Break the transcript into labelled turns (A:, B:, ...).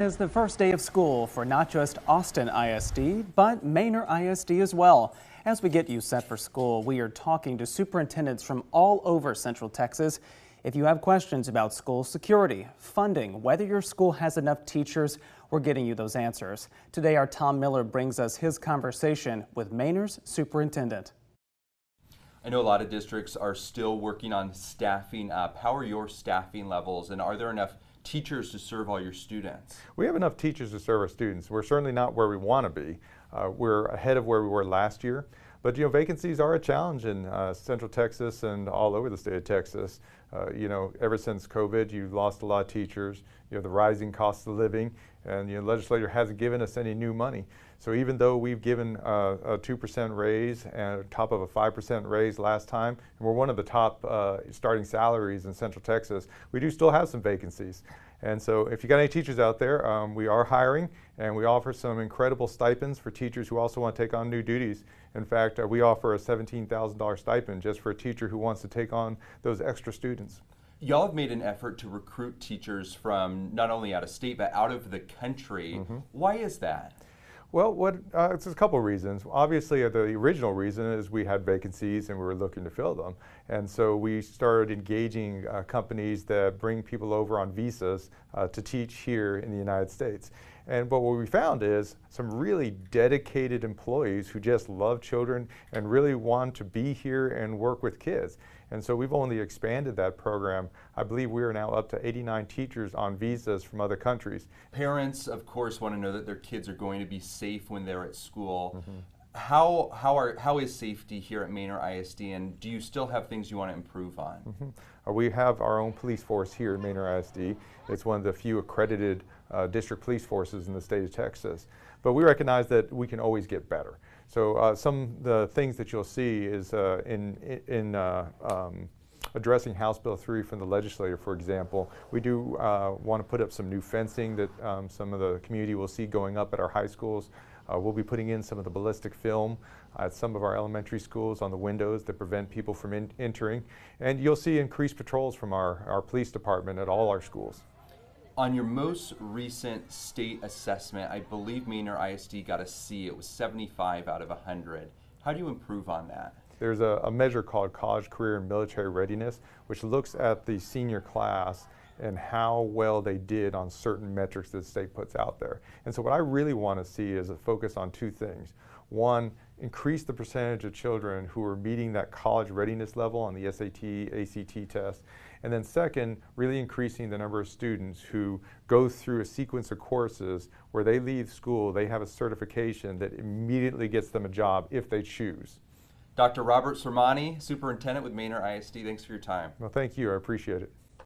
A: Is the first day of school for not just Austin ISD, but Manor ISD as well. As we get you set for school, we are talking to superintendents from all over Central Texas. If you have questions about school security, funding, whether your school has enough teachers, we're getting you those answers. Today, our Tom Miller brings us his conversation with Manor's superintendent.
B: I know a lot of districts are still working on staffing up. How are your staffing levels, and are there enough teachers to serve all your students?
C: We have enough teachers to serve our students. We're certainly not where we want to be. We're ahead of where we were last year. But vacancies are a challenge in Central Texas and all over the state of Texas. Ever since COVID, you've lost a lot of teachers. The rising cost of living, and the legislature hasn't given us any new money. So even though we've given a 2% raise and on top of a 5% raise last time, and we're one of the top starting salaries in Central Texas, we do still have some vacancies. And so if you got any teachers out there, we are hiring, and we offer some incredible stipends for teachers who also want to take on new duties. In fact, we offer a $17,000 stipend just for a teacher who wants to take on those extra students.
B: Y'all have made an effort to recruit teachers from not only out of state, but out of the country. Why is that?
C: Well, it's a couple of reasons. Obviously, the original reason is we had vacancies and we were looking to fill them. And so we started engaging companies that bring people over on visas to teach here in the United States. But what we found is some really dedicated employees who just love children and really want to be here and work with kids. And so we've only expanded that program. I believe we are now up to 89 teachers on visas from other countries.
B: Parents, of course, want to know that their kids are going to be safe when they're at school. How is safety here at Manor ISD, and do you still have things you want to improve on?
C: We have our own police force here at Manor ISD. It's one of the few accredited district police forces in the state of Texas. But we recognize that we can always get better. So some of the things that you'll see is in addressing House Bill 3 from the legislature, for example, we do want to put up some new fencing that some of the community will see going up at our high schools. We'll be putting in some of the ballistic film at some of our elementary schools on the windows that prevent people from entering. And you'll see increased patrols from our police department at all our schools.
B: On your most recent state assessment, I believe Manor ISD got a C. It was 75 out of 100. How do you improve on that?
C: There's a measure called College, Career, and Military Readiness, which looks at the senior class and how well they did on certain metrics that the state puts out there. And so what I really want to see is a focus on two things. One, increase the percentage of children who are meeting that college readiness level on the SAT, ACT test. And then second, really increasing the number of students who go through a sequence of courses where they leave school, they have a certification that immediately gets them a job if they choose.
B: Dr. Robert Sermani, Superintendent with Manor ISD, thanks for your time.
C: Well, thank you. I appreciate it.